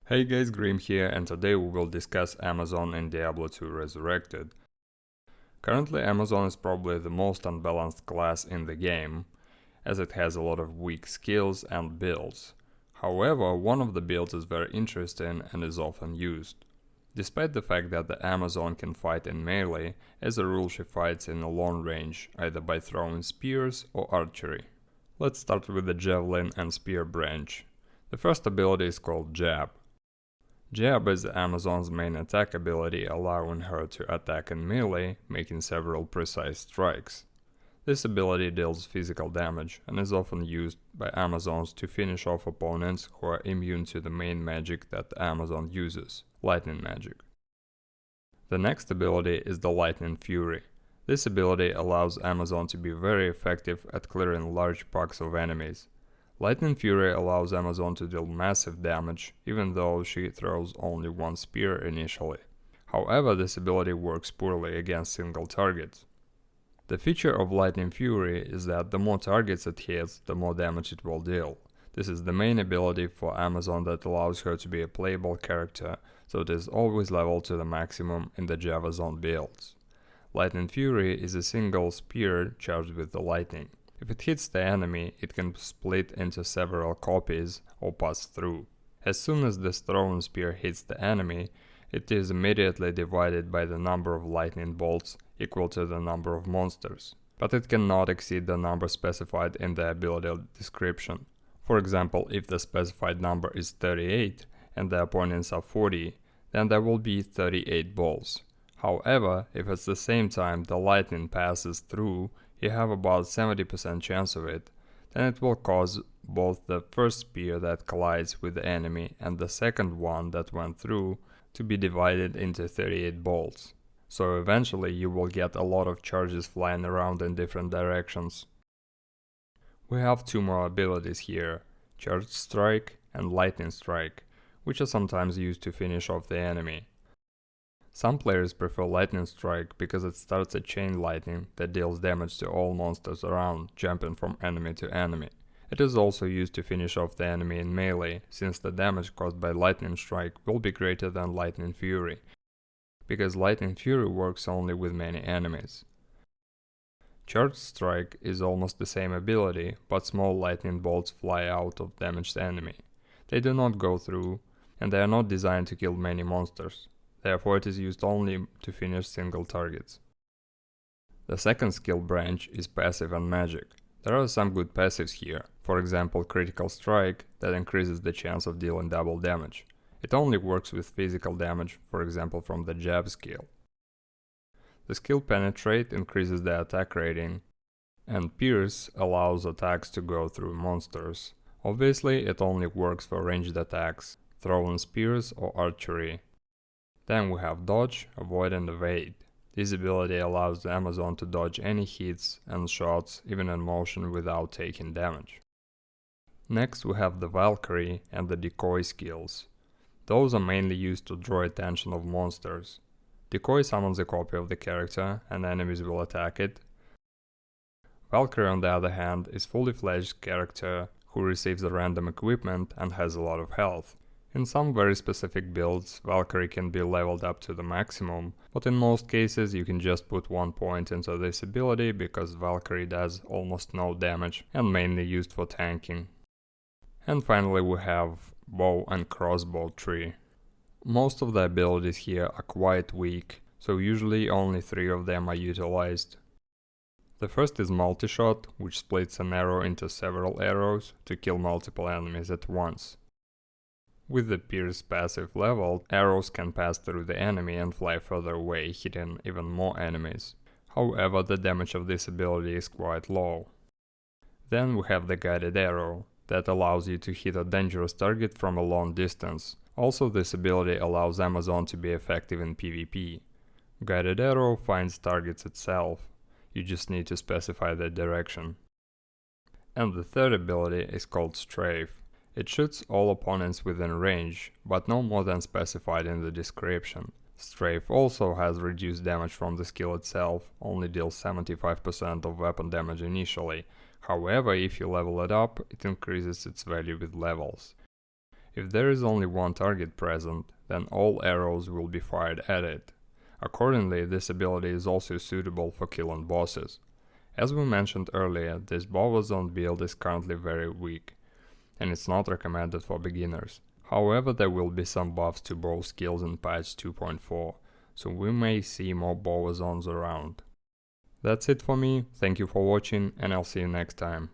Hey guys, Grim here, and today we will discuss Amazon in Diablo 2 Resurrected. Currently Amazon is probably the most unbalanced class in the game, as it has a lot of weak skills and builds. However, one of the builds is very interesting and is often used. Despite the fact that the Amazon can fight in melee, as a rule she fights in a long range, either by throwing spears or archery. Let's start with the Javelin and Spear branch. The first ability is called Jab. Jab is Amazon's main attack ability, allowing her to attack in melee, making several precise strikes. This ability deals physical damage and is often used by Amazons to finish off opponents who are immune to the main magic that the Amazon uses, lightning magic. The next ability is the Lightning Fury. This ability allows Amazon to be very effective at clearing large packs of enemies. Lightning Fury allows Amazon to deal massive damage, even though she throws only one spear initially. However, this ability works poorly against single targets. The feature of Lightning Fury is that the more targets it hits, the more damage it will deal. This is the main ability for Amazon that allows her to be a playable character, so it is always leveled to the maximum in the Javazon builds. Lightning Fury is a single spear charged with the lightning. If it hits the enemy, it can split into several copies or pass through. As soon as this thrown spear hits the enemy, it is immediately divided by the number of lightning bolts equal to the number of monsters, but it cannot exceed the number specified in the ability description. For example, if the specified number is 38 and the opponents are 40, then there will be 38 bolts. However, if at the same time the lightning passes through, you have about 70% chance of it, then it will cause both the first spear that collides with the enemy and the second one that went through to be divided into 38 bolts. So eventually you will get a lot of charges flying around in different directions. We have two more abilities here, Charged Strike and Lightning Strike, which are sometimes used to finish off the enemy. Some players prefer Lightning Strike because it starts a chain lightning that deals damage to all monsters around, jumping from enemy to enemy. It is also used to finish off the enemy in melee, since the damage caused by Lightning Strike will be greater than Lightning Fury, because Lightning Fury works only with many enemies. Charged Strike is almost the same ability, but small lightning bolts fly out of damaged enemy. They do not go through, and they are not designed to kill many monsters. Therefore, it is used only to finish single targets. The second skill branch is Passive and Magic. There are some good passives here, for example Critical Strike that increases the chance of dealing double damage. It only works with physical damage, for example from the Jab skill. The skill Penetrate increases the attack rating, and Pierce allows attacks to go through monsters. Obviously, it only works for ranged attacks, throwing spears or archery. Then we have Dodge, Avoid and Evade. This ability allows the Amazon to dodge any hits and shots even in motion without taking damage. Next we have the Valkyrie and the Decoy skills. Those are mainly used to draw attention of monsters. Decoy summons a copy of the character and enemies will attack it. Valkyrie on the other hand is fully fledged character who receives a random equipment and has a lot of health. In some very specific builds, Valkyrie can be leveled up to the maximum, but in most cases you can just put 1 point into this ability because Valkyrie does almost no damage and mainly used for tanking. And finally we have Bow and Crossbow tree. Most of the abilities here are quite weak, so usually only 3 of them are utilized. The first is Multi-Shot, which splits an arrow into several arrows to kill multiple enemies at once. With the Pierce passive leveled, arrows can pass through the enemy and fly further away, hitting even more enemies. However, the damage of this ability is quite low. Then we have the Guided Arrow, that allows you to hit a dangerous target from a long distance. Also, this ability allows Amazon to be effective in PvP. Guided Arrow finds targets itself, you just need to specify the direction. And the third ability is called Strafe. It shoots all opponents within range, but no more than specified in the description. Strafe also has reduced damage from the skill itself, only deals 75% of weapon damage initially. However, if you level it up, it increases its value with levels. If there is only one target present, then all arrows will be fired at it. Accordingly, this ability is also suitable for killing bosses. As we mentioned earlier, this bow zone build is currently very weak, and it's not recommended for beginners. However, there will be some buffs to bow skills in patch 2.4, so we may see more bow zones around. That's it for me, thank you for watching, and I'll see you next time.